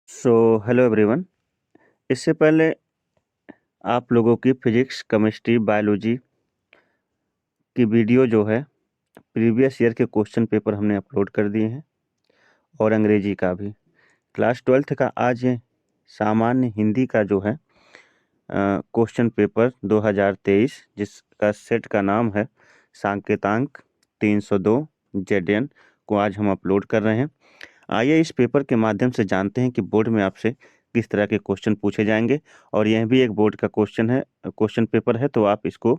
So hello everyone. इससे पहले आप लोगों की फिजिक्स, केमिस्ट्री, बायोलॉजी की वीडियो जो है प्रीवियस ईयर के क्वेश्चन पेपर हमने अपलोड कर दिए हैं और अंग्रेजी का भी। क्लास 12th का आज ये सामान्य हिंदी का जो है क्वेश्चन पेपर 2023 जिसका सेट का नाम है सांकेतांक 302 जेडएन को आज हम अपलोड कर रहे हैं। आइए इस पेपर के माध्यम से जानते हैं कि बोर्ड में आपसे किस तरह के क्वेश्चन पूछे जाएंगे। और यह भी एक बोर्ड का क्वेश्चन पेपर है, तो आप इसको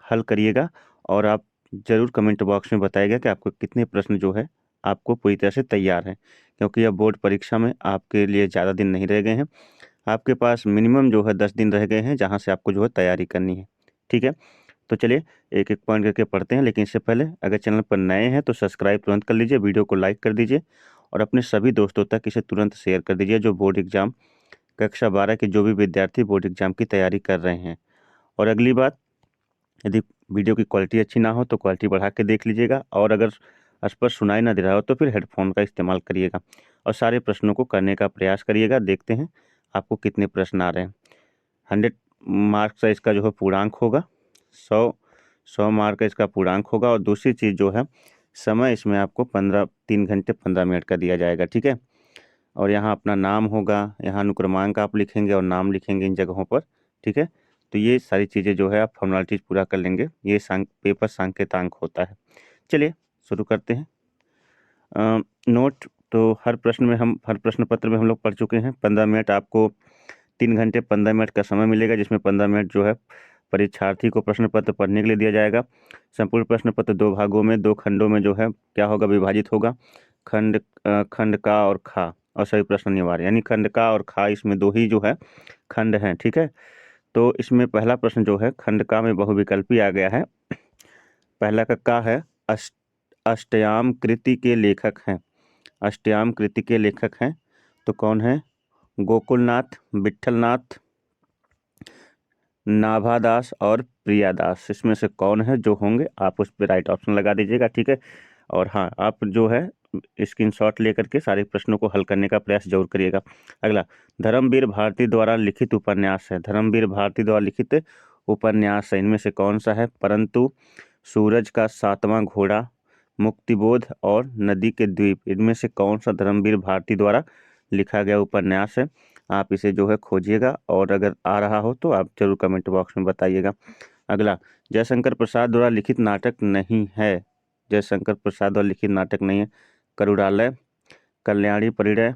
हल करिएगा और आप ज़रूर कमेंट बॉक्स में बताइएगा कि आपको कितने प्रश्न जो है आपको पूरी तरह से तैयार हैं, क्योंकि यह बोर्ड परीक्षा में आपके लिए ज़्यादा दिन नहीं रह गए हैं। आपके पास मिनिमम जो है 10 दिन रह गए हैं, जहाँ से आपको जो है तैयारी करनी है। ठीक है, तो चलिए एक एक पॉइंट करके पढ़ते हैं। लेकिन इससे पहले अगर चैनल पर नए हैं तो सब्सक्राइब तुरंत कर लीजिए, वीडियो को लाइक कर दीजिए और अपने सभी दोस्तों तक इसे तुरंत शेयर कर दीजिए जो बोर्ड एग्जाम कक्षा 12 के जो भी विद्यार्थी बोर्ड एग्जाम की तैयारी कर रहे हैं। और अगली बात, यदि वीडियो की क्वालिटी अच्छी ना हो तो क्वालिटी बढ़ा के देख लीजिएगा, और अगर स्पष्ट सुनाई ना दे रहा हो तो फिर हेडफोन का इस्तेमाल करिएगा और सारे प्रश्नों को करने का प्रयास करिएगा। देखते हैं आपको कितने प्रश्न आ रहे हैं। 100 मार्क्स का इसका जो है पूर्णांक होगा, 100 मार्क का इसका पूर्णांक होगा। और दूसरी चीज़ जो है, समय इसमें आपको 3 घंटे 15 मिनट का दिया जाएगा। ठीक है, और यहाँ अपना नाम होगा, यहाँ अनुक्रमांक आप लिखेंगे और नाम लिखेंगे इन जगहों पर। ठीक है, तो ये सारी चीज़ें जो है आप फॉर्मेलिटीज़ पूरा कर लेंगे। ये पेपर सांकेतांक होता है। चलिए शुरू करते हैं। नोट तो हर प्रश्न पत्र में हम लोग पढ़ चुके हैं। 15 मिनट आपको 3 घंटे 15 मिनट का समय मिलेगा, जिसमें 15 मिनट जो है परीक्षार्थी को प्रश्न पत्र पढ़ने के लिए दिया जाएगा। संपूर्ण प्रश्न पत्र 2 भागों में 2 खंडों में जो है क्या होगा, विभाजित होगा। खंड का और खा और सभी प्रश्न अनिवार्य, यानी खंड का और खा, इसमें 2 ही जो है खंड हैं। ठीक है, तो इसमें पहला प्रश्न जो है खंड का में बहुविकल्पी आ गया है। पहला का है अष्टयाम कृति के लेखक हैं। अष्टयाम कृति के लेखक हैं तो कौन है? गोकुलनाथ, विट्ठलनाथ, नाभादास और प्रियादास। इसमें से कौन है जो होंगे, आप उस पर राइट ऑप्शन लगा दीजिएगा। ठीक है, और हाँ, आप जो है स्क्रीनशॉट लेकर के सारे प्रश्नों को हल करने का प्रयास जरूर करिएगा। अगला, धर्मवीर भारती द्वारा लिखित उपन्यास है। धर्मवीर भारती द्वारा लिखित उपन्यास है, इनमें से कौन सा है? परंतु, सूरज का 7वां घोड़ा, मुक्तिबोध और नदी के द्वीप। इनमें से कौन सा धर्मवीर भारती द्वारा लिखा गया उपन्यास है? आप इसे जो है खोजिएगा और अगर आ रहा हो तो आप जरूर कमेंट बॉक्स में बताइएगा। अगला, जयशंकर प्रसाद द्वारा लिखित नाटक नहीं है। जयशंकर प्रसाद द्वारा लिखित नाटक नहीं है। करुणालय, कल्याणी परिणय,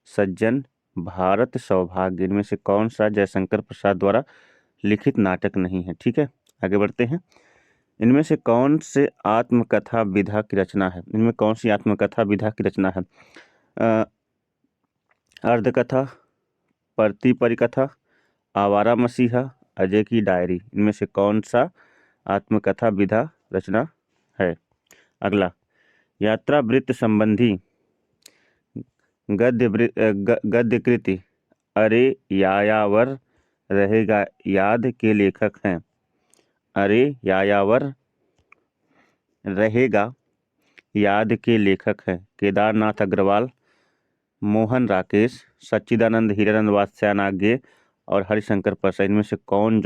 सज्जन, भारत सौभाग्य। इनमें से कौन सा जयशंकर प्रसाद द्वारा लिखित नाटक नहीं है? ठीक है, आगे बढ़ते हैं। इनमें से कौन से आत्मकथा विधा की रचना है? इनमें कौन सी आत्मकथा विधा की रचना है? अर्धकथा, परती परिकथा, आवारा मसीहा, अजय की डायरी। इनमें से कौन सा आत्मकथा विधा रचना है? अगला, यात्रा वृत्त संबंधी गद्य कृति अरे यायावर रहेगा याद के लेखक हैं। अरे यायावर रहेगा याद के लेखक हैं केदारनाथ अग्रवाल, मोहन राकेश, सच्चिदानंद हीरानंद वात्स्यायन और हरिशंकर प्रसाद। इनमें से कौन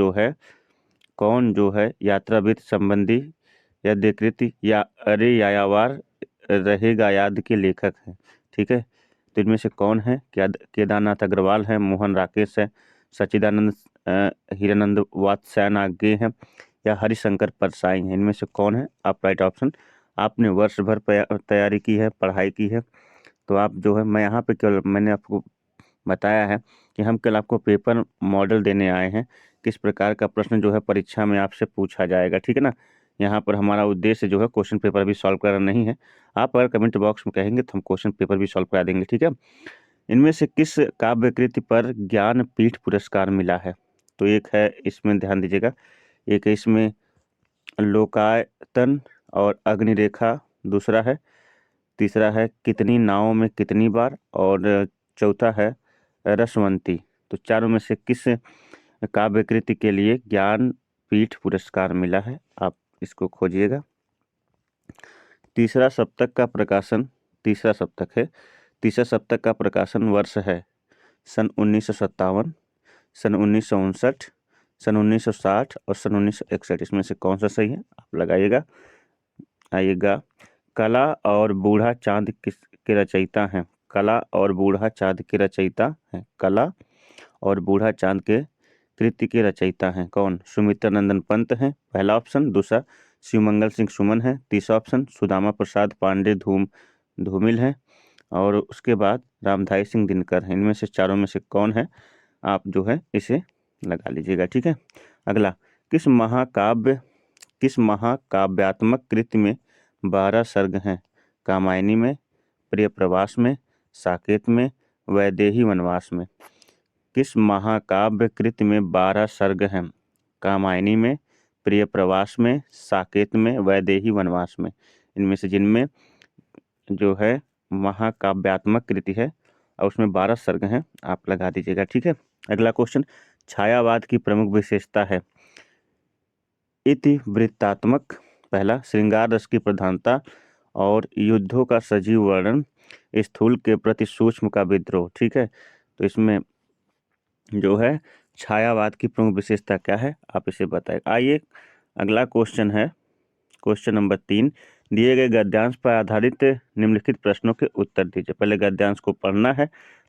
जो है यात्रावृत्त संबंधी यद्यकृति या अरे यायावार रहेगा याद के लेखक हैं? ठीक है, तो इनमें से कौन है? केदारनाथ अग्रवाल है, मोहन राकेश है, सच्चिदानंद हीरानंद वात्स्यायन हैं या हरिशंकर परसाई हैं? इनमें से कौन है? आप राइट ऑप्शन। आपने वर्ष भर तैयारी की है, पढ़ाई की है, तो आप जो है, मैं यहाँ पे केवल मैंने आपको बताया है कि हम कल आपको पेपर मॉडल देने आए हैं, किस प्रकार का प्रश्न जो है परीक्षा में आपसे पूछा जाएगा। ठीक है ना, यहाँ पर हमारा उद्देश्य जो है क्वेश्चन पेपर भी सॉल्व करना नहीं है। आप अगर कमेंट बॉक्स में कहेंगे तो हम क्वेश्चन पेपर भी सॉल्व करा देंगे। ठीक है, इनमें से किस काव्यकृति पर ज्ञानपीठ पुरस्कार मिला है? तो एक है, इसमें ध्यान दीजिएगा, एक है इसमें लोकायतन और अग्निरेखा, दूसरा है, तीसरा है कितनी नावों में कितनी बार, और चौथा है रसवंती। तो चारों में से किस काव्यकृति के लिए ज्ञानपीठ पुरस्कार मिला है? आप इसको खोजिएगा। तीसरा सप्तक का प्रकाशन, तीसरा सप्तक का प्रकाशन वर्ष है सन 1957, सन 1959, सन 1960 और सन 1961। इसमें से कौन सा सही है आप लगाइएगा। आइएगा, कला और बूढ़ा चांद किस के रचयिता हैं? कला और बूढ़ा चांद के रचयिता हैं। कला और बूढ़ा चांद के कृति के रचयिता हैं कौन? सुमित्रा नंदन पंत हैं, पहला ऑप्शन। दूसरा शिवमंगल सिंह सुमन है। तीसरा ऑप्शन सुदामा प्रसाद पांडे धूमिल हैं। और उसके बाद रामधारी सिंह दिनकर हैं। इनमें से चारों में से कौन है? आप जो है इसे लगा लीजिएगा, ठीक है। अगला, किस महाकाव्यात्मक कृति में 12 सर्ग हैं? कामायनी में, प्रिय प्रवास में, साकेत में, वैदेही वनवास में। किस महाकाव्य कृति में 12 सर्ग हैं? कामायनी में, प्रिय प्रवास में, साकेत में, वैदेही वनवास में। इनमें से जिनमें जो है महाकाव्यात्मक कृति है और उसमें 12 सर्ग हैं, आप लगा दीजिएगा, ठीक है। अगला क्वेश्चन, छायावाद की प्रमुख विशेषता है? इतिवृत्तात्मक, पहला, श्रृंगार रस की प्रधानता और युद्धों का सजीव वर्णन, स्थूल के प्रति सूक्ष्म का विद्रोह, ठीक है। तो इसमें जो है छायावाद की प्रमुख विशेषता क्या है, आप इसे बताएं। आइए, अगला क्वेश्चन है क्वेश्चन नंबर 3। दिए गए गद्यांश पर आधारित निम्नलिखित प्रश्नों के उत्तर दीजिए। पहले गद्यांश को पढ़ना है,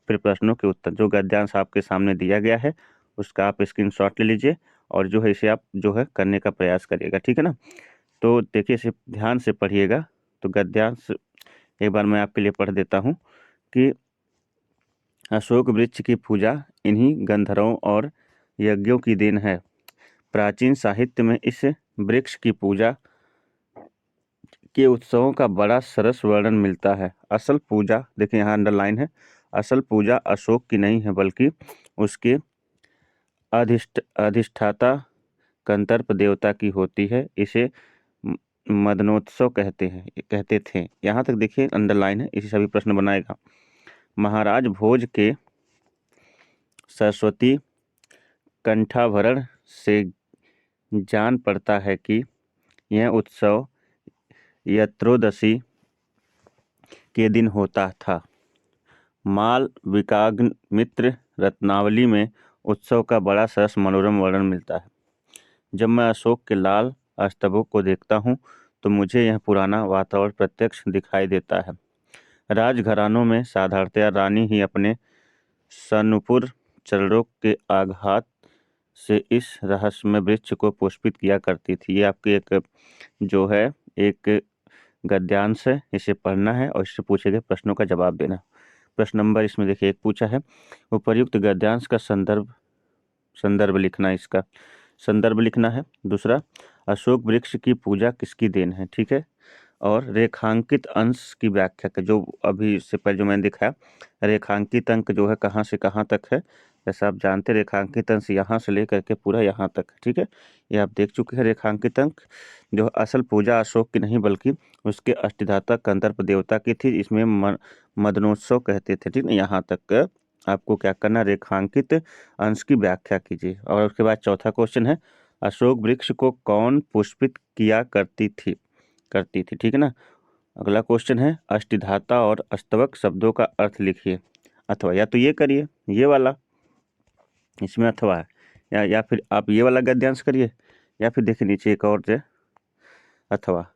फिर प्रश्नों के उत्तर। जो गद्यांश आपके सामने दिया गया है उसका आप स्क्रीनशॉट ले लीजिए और जो है इसे आप जो है करने का प्रयास करिएगा, ठीक है ना। तो देखिए, इसे ध्यान से पढ़िएगा। तो गद्यांश एक बार मैं आपके लिए पढ़ देता हूँ कि अशोक वृक्ष की पूजा इन्हीं गंधर्वों और यज्ञों की देन है। प्राचीन साहित्य में इस वृक्ष की पूजा के उत्सवों का बड़ा सरस वर्णन मिलता है। असल पूजा, देखिए यहाँ अंडरलाइन है, असल पूजा अशोक की नहीं है बल्कि उसके अधिष्ठाता कंदर्प देवता की होती है। इसे मदनोत्सव कहते थे। यहाँ तक देखिए अंडरलाइन है, इसी सभी प्रश्न बनाएगा। महाराज भोज के सरस्वती कंठाभरण से जान पड़ता है कि यह उत्सव यत्रोदशी के दिन होता था। माल विकाग्निमित्र रत्नावली में उत्सव का बड़ा सरस मनोरम वर्णन मिलता है। जब मैं अशोक के लाल स्तंभों को देखता हूँ तो मुझे यह पुराना वातावरण प्रत्यक्ष दिखाई देता है। राजघरानों में साधारणतया रानी ही अपने सनुपुर चरणों के आघात से इस रहस्यमय वृक्ष को पुष्पित किया करती थी। ये आपके एक जो है एक गद्यांश है, इसे पढ़ना है और इससे पूछे गए प्रश्नों का जवाब देना। प्रश्न नंबर इसमें देखिए एक पूछा है, उपर्युक्त गद्यांश का संदर्भ लिखना, इसका संदर्भ लिखना है। दूसरा, अशोक वृक्ष की पूजा किसकी देन है, ठीक है। और रेखांकित अंश की व्याख्या का, जो अभी इससे पहले जो मैंने दिखाया, रेखांकित अंक जो है कहाँ से कहाँ तक है। जैसा आप जानते हैं रेखांकित अंश यहाँ से लेकर के पूरा यहाँ तक, ठीक है। ये आप देख चुके हैं। रेखांकित अंक जो असल पूजा अशोक की नहीं बल्कि उसके अष्टधाता कंदर्प देवता की थी। इसमें मदनोत्सव कहते थे, ठीक है। यहाँ तक आपको क्या करना, रेखांकित अंश की व्याख्या कीजिए। और उसके बाद चौथा क्वेश्चन है, अशोक वृक्ष को कौन पुष्पित किया करती थी, ठीक है ना। अगला क्वेश्चन है, अष्टधाता और अष्टवक शब्दों का अर्थ लिखिए। अथवा या तो ये करिए, ये वाला, इसमें अथवा है, या फिर आप ये वाला गद्यांश करिए, या फिर देखिए नीचे एक और जो अथवा,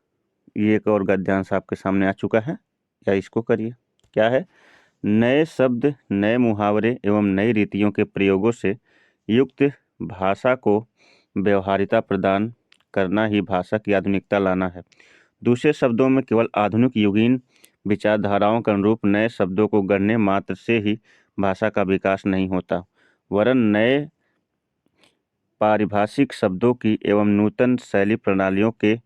ये एक और गद्यांश आपके सामने आ चुका है, या इसको करिए। क्या है, नए शब्द, नए मुहावरे एवं नई रीतियों के प्रयोगों से युक्त भाषा को व्यवहारिता प्रदान करना ही भाषा की आधुनिकता लाना है। दूसरे शब्दों में केवल आधुनिक युगीन विचारधाराओं के अनुरूप नए शब्दों को गढ़ने मात्र से ही भाषा का विकास नहीं होता, वरन नए पारिभाषिक शब्दों की एवं नूतन शैली प्रणालियों के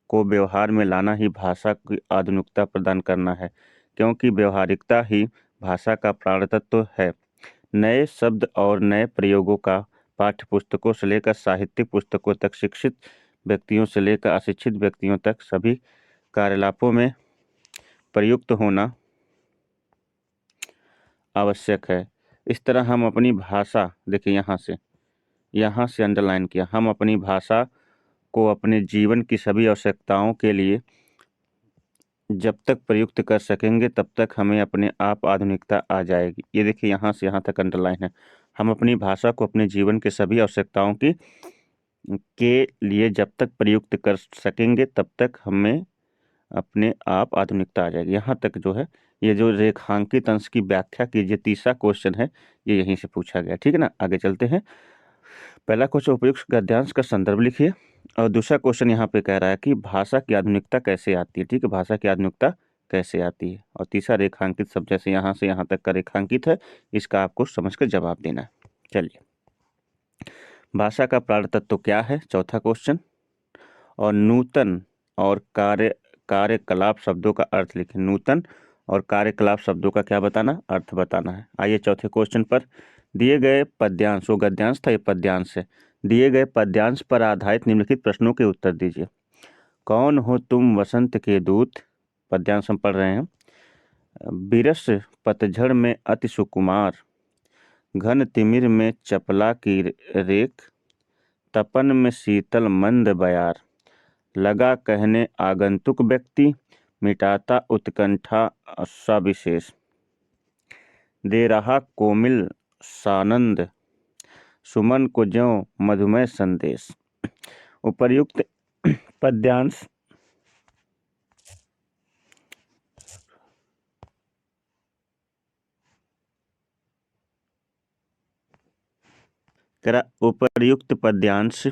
को व्यवहार में लाना ही भाषा की आधुनिकता प्रदान करना है, क्योंकि व्यवहारिकता ही भाषा का प्राण तत्व है। नए शब्द और नए प्रयोगों का पाठ्य पुस्तकों से लेकर साहित्यिक पुस्तकों तक, शिक्षित व्यक्तियों से लेकर अशिक्षित व्यक्तियों तक सभी कार्यकलापों में प्रयुक्त होना आवश्यक है। इस तरह हम अपनी भाषा, देखिए यहाँ से अंडरलाइन किया, हम अपनी भाषा को अपने जीवन की सभी आवश्यकताओं के लिए जब तक प्रयुक्त कर सकेंगे तब तक हमें अपने आप आधुनिकता आ जाएगी। ये देखिए यहाँ से यहाँ तक अंडरलाइन है। हम अपनी भाषा को अपने जीवन के सभी आवश्यकताओं की के लिए जब तक प्रयुक्त कर सकेंगे तब तक हमें अपने आप आधुनिकता आ जाएगी। यहाँ तक जो है ये जो रेखांकित अंश की व्याख्या कीजिए, तीसरा क्वेश्चन है, ये यहीं से पूछा गया। ठीक है ना, आगे चलते हैं। पहला क्वेश्चन उपयुक्त गद्यांश का संदर्भ लिखिए, और दूसरा क्वेश्चन यहाँ पे कह रहा है कि भाषा की आधुनिकता कैसे आती है। ठीक है, भाषा की आधुनिकता कैसे आती है, और तीसरा रेखांकित शब्द जैसे यहाँ से यहाँ तक का रेखांकित है, इसका आपको समझ कर जवाब देना है। चलिए, भाषा का प्राण तत्व क्या है, चौथा क्वेश्चन। और नूतन और कार्यकलाप शब्दों का अर्थ लिखें। नूतन और कार्यकलाप शब्दों का क्या बताना, अर्थ बताना है। आइए चौथे क्वेश्चन पर। दिए गए पद्यांश, वो गद्यांश था, ये पद्यांश है। दिए गए पद्यांश पर आधारित निम्नलिखित प्रश्नों के उत्तर दीजिए। कौन हो तुम वसंत के दूत, पद्यांश हम पढ़ रहे हैं। बिरस पतझड़ में अति सुकुमार, घन तिमिर में चपला की रेख, तपन में शीतल मंद बयार, लगा कहने आगंतुक व्यक्ति, मिटाता उत्कंठा सविशेष, दे रहा कोमिल सानंद, सुमन को ज्यों मधुमय संदेश। उपर्युक्त पद्यांश उपर्युक्त पद्यांश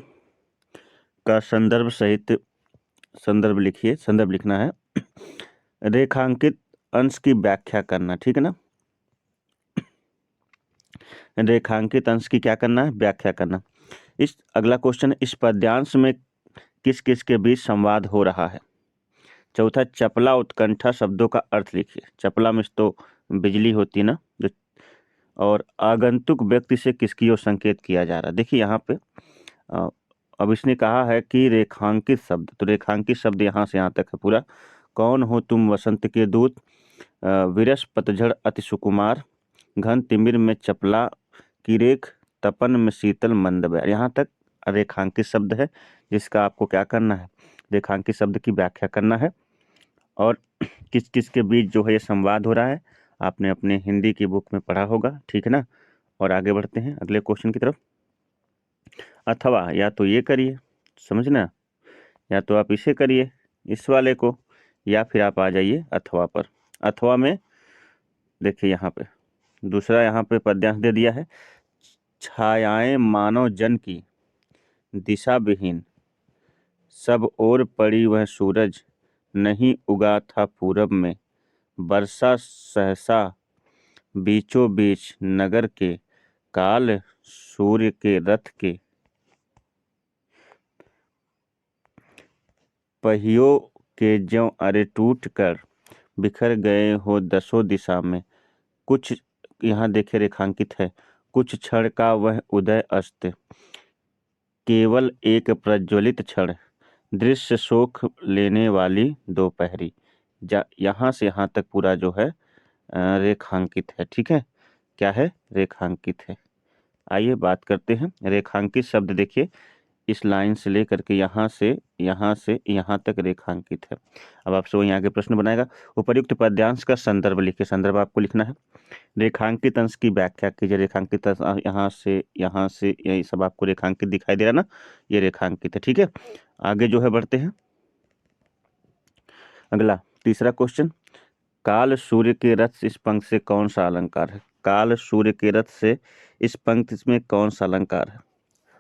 का संदर्भ सहित संदर्भ लिखिए। संदर्भ लिखना है। रेखांकित अंश की व्याख्या करना। ठीक है ना, रेखांकित अंश की क्या करना है, व्याख्या करना। इस अगला क्वेश्चन, इस पद्यांश में किस किस के बीच संवाद हो रहा है। चौथा, चपला उत्कंठा शब्दों का अर्थ लिखिए। चपला में तो बिजली होती ना, जो, और आगंतुक व्यक्ति से किसकी ओर संकेत किया जा रहा है। देखिए यहाँ पे अब इसने कहा है कि रेखांकित शब्द, तो रेखांकित शब्द यहाँ से यहाँ तक है पूरा। कौन हो तुम वसंत के दूत, विरस पतझड़ अति सुकुमार, घन तिमिर में चपला की रेख, तपन में शीतल मंद बयार, यहाँ तक रेखांकित शब्द है, जिसका आपको क्या करना है, रेखांकित शब्द की व्याख्या करना है। और किस किस के बीच जो है ये संवाद हो रहा है, आपने अपने हिंदी की बुक में पढ़ा होगा। ठीक है ना, और आगे बढ़ते हैं अगले क्वेश्चन की तरफ। अथवा या तो ये करिए, समझना, या तो आप इसे करिए, इस वाले को, या फिर आप आ जाइए अथवा पर। अथवा में देखिए यहाँ पे दूसरा यहाँ पे पद्यांश दे दिया है। छायाएं मानव जन की दिशा विहीन, सब ओर पड़ी वह सूरज, नहीं उगा था पूरब में, वर्षा सहसा बीचों बीच नगर के, काल सूर्य के रथ के पहियों के ज्यों अरे टूट कर बिखर गए हो दसों दिशा में। कुछ यहाँ देखे रेखांकित है। कुछ क्षण का वह उदय अस्त, केवल एक प्रज्वलित क्षण, दृश्य शोक लेने वाली दोपहरी। यहाँ से यहाँ तक पूरा जो है रेखांकित है। ठीक है, क्या है, रेखांकित है। आइए बात करते हैं। रेखांकित शब्द देखिए, इस लाइन से लेकर के यहाँ से यहाँ तक रेखांकित है। अब आपसे वही आगे प्रश्न बनाएगा। उपर्युक्त पद्यांश का संदर्भ लिखिए। संदर्भ आपको लिखना है। रेखांकित अंश की व्याख्या कीजिए। रेखांकित अंश यहाँ से यही सब आपको रेखांकित दिखाई दे रहा ना, ये रेखांकित है। ठीक है, आगे जो है बढ़ते हैं। अगला तीसरा क्वेश्चन, काल सूर्य के रथ से इस पंक्ति से कौन सा अलंकार है। काल सूर्य के रथ से इस पंक्ति में कौन सा अलंकार है।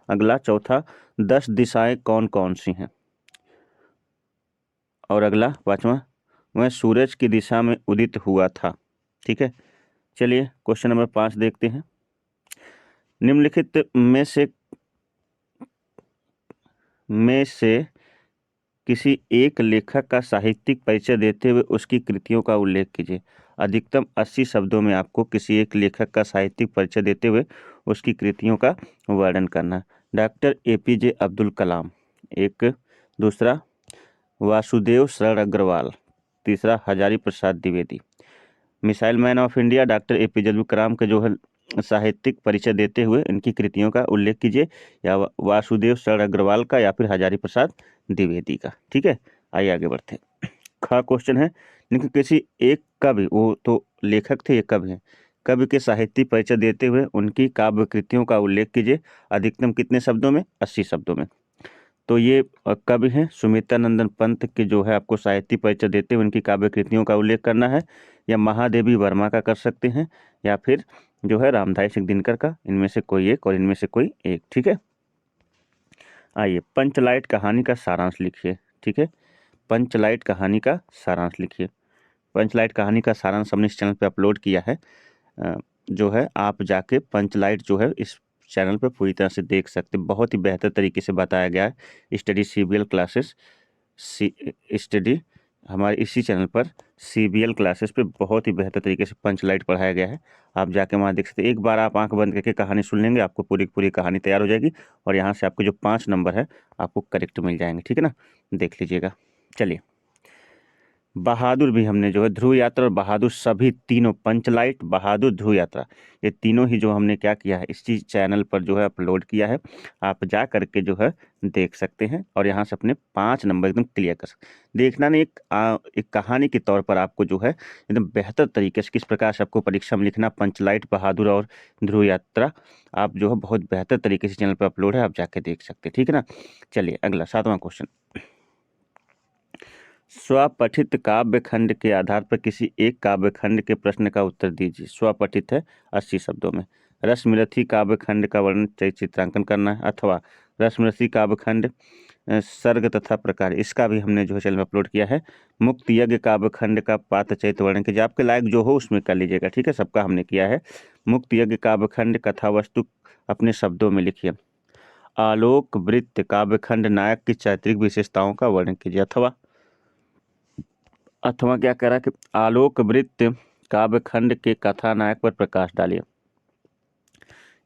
अगला चौथा, 10 दिशाएं कौन कौन सी हैं। और अगला पांचवा, वह सूरज की दिशा में उदित हुआ था। ठीक है, चलिए क्वेश्चन नंबर 5 देखते हैं। निम्नलिखित में से किसी एक लेखक का साहित्यिक परिचय देते हुए उसकी कृतियों का उल्लेख कीजिए। अधिकतम 80 शब्दों में आपको किसी एक लेखक का साहित्यिक परिचय देते हुए उसकी कृतियों का वर्णन करना। डॉक्टर APJ अब्दुल कलाम एक, दूसरा वासुदेव शरण अग्रवाल, तीसरा Hazari Prasad Dwivedi. Missile man of India doctor APJ Abdul Kalam के जो है साहित्यिक परिचय देते हुए इनकी कृतियों का उल्लेख कीजिए, या वासुदेव शरण अग्रवाल का, या फिर हजारी प्रसाद द्विवेदी का। ठीक है, आइए आगे बढ़ते हैं। खा क्वेश्चन है, लेकिन किसी एक कवि, वो तो लेखक थे, ये कवि हैं, कवि के साहित्य परिचय देते हुए उनकी काव्य कृतियों का उल्लेख कीजिए, अधिकतम कितने शब्दों में? 80 शब्दों में। तो ये कवि हैं सुमित्रानंदन पंत के जो है आपको साहित्य परिचय देते हुए उनकी काव्य कृतियों का उल्लेख करना है, या महादेवी वर्मा का कर सकते हैं, या फिर जो है रामधारी सिंह दिनकर का, इनमें से कोई एक और इनमें से कोई एक। ठीक है, आइए पंचलाइट कहानी का सारांश लिखिए। ठीक है, पंचलाइट कहानी का सारांश लिखिए। पंचलाइट कहानी का सारांश हमने इस चैनल पे अपलोड किया है, जो है आप जाके पंचलाइट जो है इस चैनल पे पूरी तरह से देख सकते हैं। बहुत ही बेहतर तरीके से बताया गया है। स्टडी सीबीएल क्लासेस स्टडी हमारे इसी चैनल पर सीबीएल क्लासेस पे बहुत ही बेहतर तरीके से पंचलाइट पढ़ाया गया है। आप जाके वहाँ देख सकते हैं। एक बार आप आंख बंद करके कहानी सुन लेंगे, आपको पूरी पूरी कहानी तैयार हो जाएगी, और यहाँ से आपके जो 5 नंबर है आपको करेक्ट मिल जाएंगे। ठीक है ना, देख लीजिएगा। चलिए, बहादुर भी हमने जो है, ध्रुव यात्रा और बहादुर, सभी तीनों पंचलाइट, बहादुर, ध्रुव यात्रा, ये तीनों ही जो हमने क्या किया है इस चीज चैनल पर जो है अपलोड किया है। आप जा करके जो है देख सकते हैं, और यहाँ से अपने 5 नंबर एकदम क्लियर कर सकते। देखना नहीं, एक कहानी के तौर पर आपको जो है एकदम बेहतर तरीके से किस प्रकार से आपको परीक्षा में लिखना, पंचलाइट, बहादुर और ध्रुव यात्रा, आप जो है बहुत बेहतर तरीके से चैनल पर अपलोड है, आप जाके देख सकते हैं। ठीक है ना, चलिए अगला 7वां क्वेश्चन। स्वपठित काव्य खंड के आधार पर किसी एक काव्य खंड के प्रश्न का उत्तर दीजिए। स्वपठित है 80 शब्दों में। रसमरथी काव्य खंड का वर्णन चित्रांकन करना है, अथवा रसमरथी काव्य खंड सर्ग तथा प्रकार, इसका भी हमने जो है चैनल में अपलोड किया है। मुक्त यज्ञ काव्य खंड का पात्र चरित्र वर्णन कीजिए। आपके लायक जो हो उसमें कर लीजिएगा। ठीक है, सबका हमने किया है। मुक्त यज्ञ काव्य खंड कथा वस्तु अपने शब्दों में लिखिए। आलोक वृत्त काव्य खंड नायक की चारित्रिक विशेषताओं का वर्णन कीजिए। अथवा क्या करा कि आलोक वृत्त काव्य खंड के कथानायक पर प्रकाश डालिए।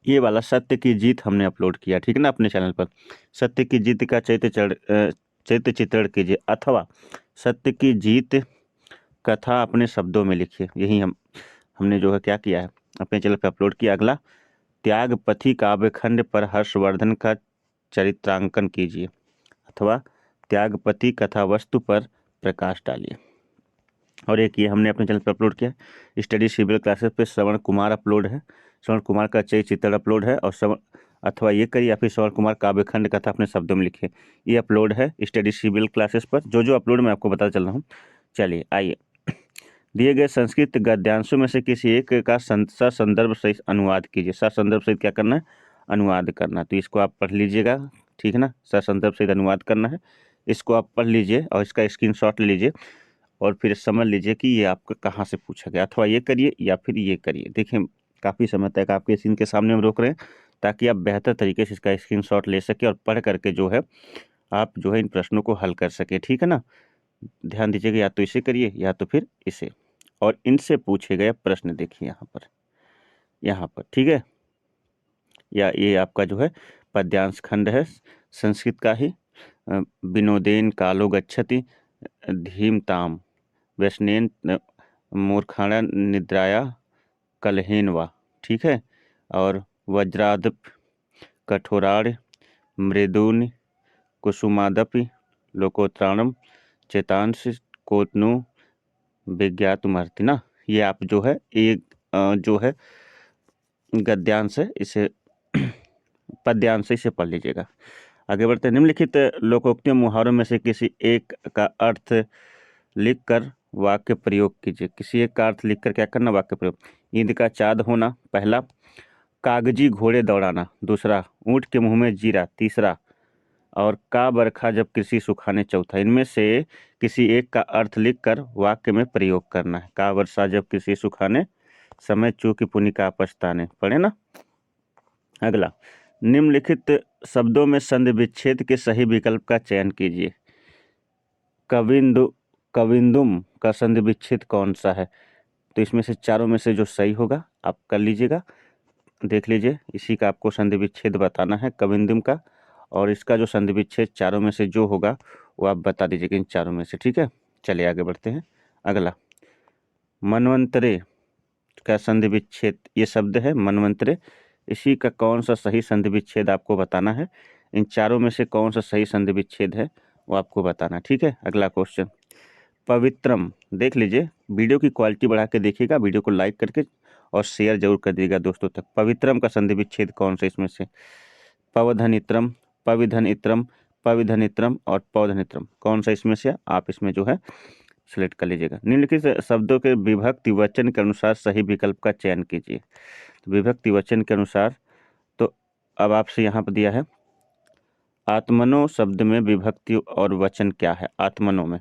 ये वाला सत्य की जीत हमने अपलोड किया, ठीक है ना, अपने चैनल पर। सत्य की जीत का चरित्र चित्रण कीजिए, अथवा सत्य की जीत कथा अपने शब्दों में लिखिए। यही हमने जो है क्या किया है अपने चैनल पर अपलोड किया। अगला, त्यागपथी काव्य खंड पर हर्षवर्धन का चरित्रांकन कीजिए, अथवा त्यागपति कथा वस्तु पर प्रकाश डालिए। और एक ये हमने अपने चैनल पर अपलोड किया है, स्टडी सीबीएल क्लासेस पे श्रवण कुमार अपलोड है, श्रवण कुमार का चित्रण अपलोड है, और श्रवण, अथवा ये करिए या फिर श्रवण कुमार काव्य खंड कथा अपने शब्दों में लिखिए। ये अपलोड है स्टडी सीबीएल क्लासेस पर, जो जो अपलोड मैं आपको बताता चल रहा हूँ। चलिए आइए, दिए गए संस्कृत गद्यांशों में से किसी एक का ससंदर्भ सहित अनुवाद कीजिए। ससंदर्भ सहित क्या करना है? अनुवाद करना। तो इसको आप पढ़ लीजिएगा, ठीक है ना, ससंदर्भ सहित अनुवाद करना है। इसको आप पढ़ लीजिए और इसका स्क्रीनशॉट ले लीजिए, और फिर समझ लीजिए कि ये आपको कहाँ से पूछा गया। अथवा ये करिए या फिर ये करिए। देखिए, काफ़ी समय तक आपके स्क्रीन के सामने हम रोक रहे हैं ताकि आप बेहतर तरीके से इसका स्क्रीनशॉट ले सके और पढ़ करके जो है आप जो है इन प्रश्नों को हल कर सके। ठीक है ना, ध्यान दीजिएगा, या तो इसे करिए या तो फिर इसे। और इनसे पूछे गए प्रश्न देखिए यहाँ पर, ठीक है। या ये आपका जो है पद्यांश खंड है संस्कृत का ही। विनोदेन कालो गच्छति धीमताम व्यसनेन मूर्खाणा निद्राया कलहेन वा, ठीक है। और वज्रादप कठोराड़ मृदून कुसुमादपि लोकोत्राणम चेतांश कोतनु विज्ञातमर्ति ना। ये आप जो है एक जो है गद्यांश है, इसे पद्यांश से इसे पढ़ लीजिएगा। आगे बढ़ते हैं। निम्नलिखित लोकोक्तियों मुहावरों में से किसी एक का अर्थ लिखकर वाक्य प्रयोग कीजिए। किसी एक का अर्थ लिखकर क्या करना? वाक्य प्रयोग। ईंद का चाँद होना, पहला। कागजी घोड़े दौड़ाना, दूसरा। ऊँट के मुंह में जीरा, तीसरा। और का बरखा जब कृषि सुखाने, चौथा। इनमें से किसी एक का अर्थ लिखकर वाक्य में प्रयोग करना है। का वर्षा जब कृषि सुखाने, समय चूकी पुनि का पछताने। पढ़े ना। अगला, निम्नलिखित शब्दों में संधि विच्छेद के सही विकल्प का चयन कीजिए। कविंदुम का संधि विच्छेद कौन सा है? तो इसमें से चारों में से जो सही होगा आप कर लीजिएगा, देख लीजिए। इसी का आपको संधि विच्छेद बताना है, कविंदुम का। और इसका जो संधि विच्छेद चारों में से जो होगा वो आप बता दीजिएगा इन चारों में से, ठीक है। चलिए आगे बढ़ते हैं। अगला, मनवंतरे का संधि विच्छेद, ये शब्द है मनवंतरे, इसी का कौन सा सही संधि विच्छेद आपको बताना है। इन चारों में से कौन सा सही संधि विच्छेद है वो आपको बताना, ठीक है। अगला क्वेश्चन, पवित्रम, देख लीजिए, वीडियो की क्वालिटी बढ़ा के देखिएगा, वीडियो को लाइक करके और शेयर जरूर कर दीजिएगा दोस्तों तक। पवित्रम का संधि विच्छेद कौन सा इसमें से? पवधनित्रम, पविधनित्रम, पविधनित्रम और पौधनित्रम, कौन सा इसमें से? आप इसमें जो है सिलेक्ट कर लीजिएगा। निम्नलिखित शब्दों के विभक्ति वचन के अनुसार सही विकल्प का चयन कीजिए। तो विभक्ति वचन के अनुसार, तो अब आपसे यहाँ पर दिया है आत्मनो शब्द में विभक्ति और वचन क्या है? आत्मनो में,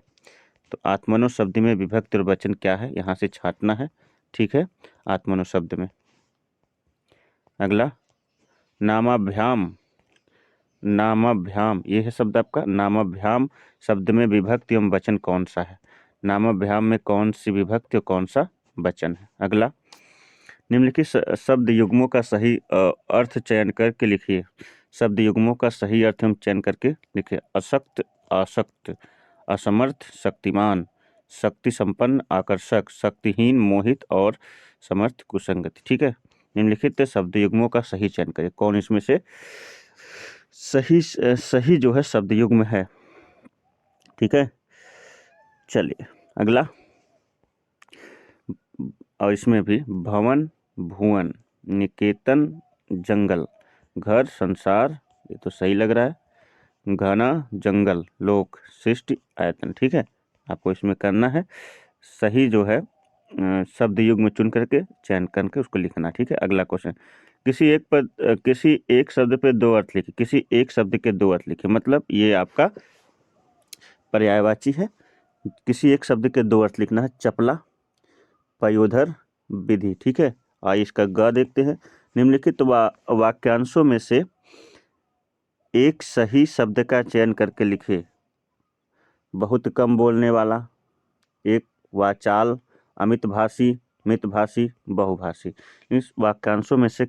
तो आत्मनो शब्द में विभक्ति और वचन क्या है, यहाँ से छांटना है। ठीक है, आत्मनो शब्द में। अगला नामाभ्याम, नामाभ्याम, ये है शब्द आपका। नामाभ्याम शब्द में विभक्ति एवं वचन कौन सा है? नामाभ्याम में कौन सी विभक्ति और कौन सा वचन है? अगला निम्नलिखित शब्द युग्मों का सही अर्थ चयन करके लिखिए। शब्द युग्मों का सही अर्थ हम चयन करके लिखिए। अशक्त, आसक्त, असमर्थ, शक्तिमान, शक्ति संपन्न, आकर्षक, शक्तिहीन, मोहित और समर्थ, कुसंगति। ठीक है, निम्नलिखित शब्द युग्मों का सही चयन करिए। कौन इसमें से सही जो है शब्द युग्म है? ठीक है, चलिए अगला। और इसमें भी भवन, भुवन, निकेतन, जंगल, घर, संसार, ये तो सही लग रहा है। घना, जंगल, लोक, सृष्टि, आयतन। ठीक है, आपको इसमें करना है सही जो है शब्द युग्म चुन करके चयन करके उसको लिखना। ठीक है, अगला क्वेश्चन। किसी एक शब्द पे दो अर्थ लिखिए। किसी एक शब्द के दो अर्थ लिखिए, मतलब ये आपका पर्यायवाची है। किसी एक शब्द के दो अर्थ लिखना है। चपला, पयोधर, विधि। ठीक है, आइए इसका ग देखते हैं। निम्नलिखित वाक्यांशों में से एक सही शब्द का चयन करके लिखिए। बहुत कम बोलने वाला, एक वाचाल, अमितभाषी, मितभाषी, बहुभाषी। इस वाक्यांशों में से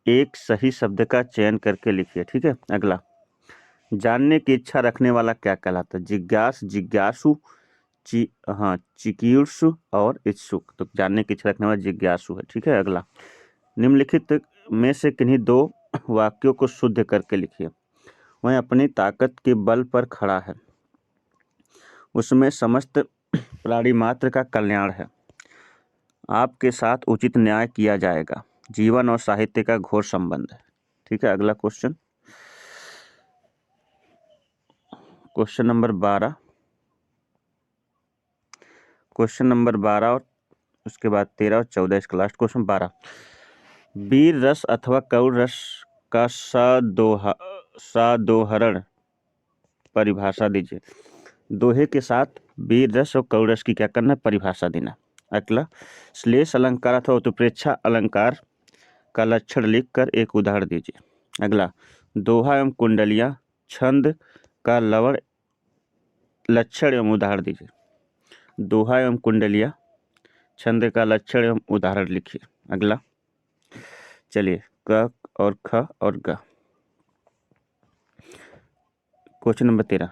एक सही शब्द का चयन करके लिखिए। ठीक है, अगला जानने की इच्छा रखने वाला क्या कहलाता है? जिज्ञास, जिज्ञासु, चिकीर्षु और इच्छुक। तो जानने की इच्छा रखने वाला जिज्ञासु है। ठीक है, अगला निम्नलिखित में से किन्हीं दो वाक्यों को शुद्ध करके लिखिए। वह अपनी ताकत के बल पर खड़ा है, उसमें समस्त प्राणी मात्र का कल्याण है, आपके साथ उचित न्याय किया जाएगा, जीवन और साहित्य का घोर संबंध है। ठीक है, अगला question, question number 12। Question number 12 और उसके बाद 13 और 14, इसका लास्ट क्वेश्चन 12। वीर रस अथवा कौर रस का सादोहरण परिभाषा दीजिए। दोहे के साथ वीर रस और कौर रस की क्या करना? परिभाषा देना। अगला श्लेष अलंकार अथवा उत्प्रेक्षा अलंकार का लक्षण लिखकर एक उदाहरण दीजिए। अगला दोहा एवं कुंडलियाँ छंद का लवण लक्षण एवं उदाहरण दीजिए। दोहा एवं कुंडलियाँ छंद का लक्षण एवं उदाहरण लिखिए। अगला चलिए क और ख और ग। Question number 13।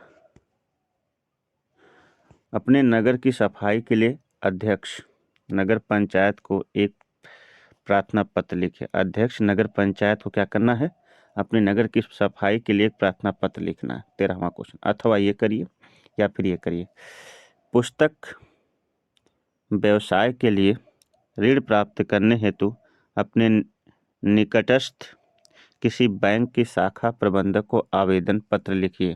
अपने नगर की सफाई के लिए अध्यक्ष नगर पंचायत को एक प्रार्थना पत्र लिखे। अध्यक्ष नगर पंचायत को क्या करना है? अपने नगर की सफाई के लिए एक प्रार्थना पत्र लिखना है। 13वां क्वेश्चन। अथवा ये करिए या फिर ये करिए, पुस्तक व्यवसाय के लिए ऋण प्राप्त करने हेतु अपने निकटस्थ किसी बैंक की शाखा प्रबंधक को आवेदन पत्र लिखिए।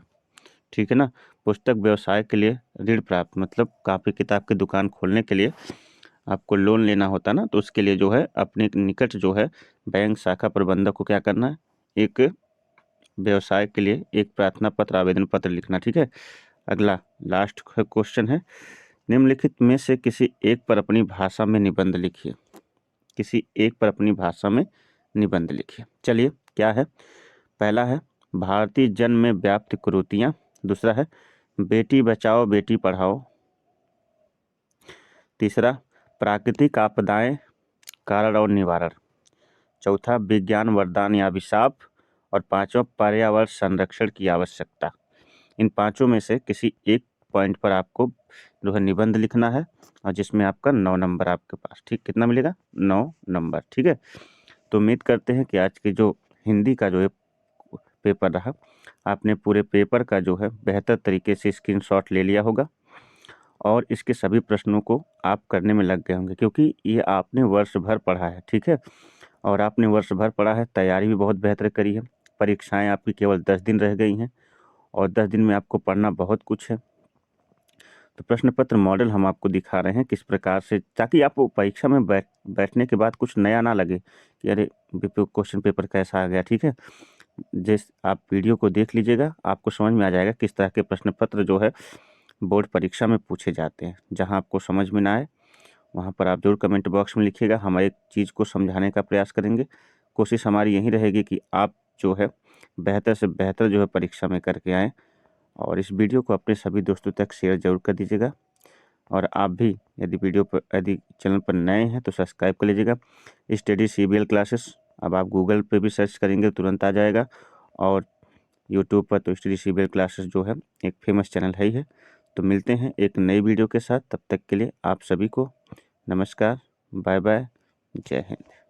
ठीक है ना, पुस्तक व्यवसाय के लिए ऋण प्राप्त मतलब कापी किताब की दुकान खोलने के लिए आपको लोन लेना होता ना, तो उसके लिए जो है अपने निकट जो है बैंक शाखा प्रबंधक को क्या करना है? एक व्यवसाय के लिए एक प्रार्थना पत्र आवेदन पत्र लिखना। ठीक है, अगला लास्ट क्वेश्चन है, निम्नलिखित में से किसी एक पर अपनी भाषा में निबंध लिखिए। किसी एक पर अपनी भाषा में निबंध लिखिए। चलिए क्या है? पहला है भारतीय जन में व्याप्त कुरीतियाँ। दूसरा है बेटी बचाओ बेटी पढ़ाओ। तीसरा प्राकृतिक आपदाएं कारण और निवारण। चौथा विज्ञान वरदान या अभिशाप। और पांचवा पर्यावरण संरक्षण की आवश्यकता। इन पांचों में से किसी एक पॉइंट पर आपको जो है निबंध लिखना है, और जिसमें आपका 9 नंबर आपके पास। ठीक, कितना मिलेगा? 9 नंबर। ठीक है, तो उम्मीद करते हैं कि आज की जो हिंदी का जो है पेपर रहा, आपने पूरे पेपर का जो है बेहतर तरीके से स्क्रीनशॉट ले लिया होगा और इसके सभी प्रश्नों को आप करने में लग गए होंगे, क्योंकि ये आपने वर्ष भर पढ़ा है, ठीक है। और आपने वर्ष भर पढ़ा है, तैयारी भी बहुत बेहतर करी है। परीक्षाएं आपकी केवल 10 दिन रह गई हैं और 10 दिन में आपको पढ़ना बहुत कुछ है। तो प्रश्न पत्र मॉडल हम आपको दिखा रहे हैं किस प्रकार से, ताकि आपको परीक्षा में बैठने के बाद कुछ नया ना लगे कि अरे क्वेश्चन पेपर कैसा आ गया, ठीक है। जिस आप वीडियो को देख लीजिएगा, आपको समझ में आ जाएगा किस तरह के प्रश्न पत्र जो है बोर्ड परीक्षा में पूछे जाते हैं। जहां आपको समझ में ना आए वहां पर आप जरूर कमेंट बॉक्स में लिखिएगा, हम एक चीज़ को समझाने का प्रयास करेंगे। कोशिश हमारी यही रहेगी कि आप जो है बेहतर से बेहतर जो है परीक्षा में करके आएँ। और इस वीडियो को अपने सभी दोस्तों तक शेयर ज़रूर कर दीजिएगा। और आप भी यदि चैनल पर नए हैं तो सब्सक्राइब कर लीजिएगा। स्टडी CBL क्लासेस अब आप गूगल पे भी सर्च करेंगे तुरंत आ जाएगा, और यूट्यूब पर तो स्टडी CBL क्लासेस जो है एक फेमस चैनल है ही है। तो मिलते हैं एक नई वीडियो के साथ, तब तक के लिए आप सभी को नमस्कार, बाय बाय, जय हिंद।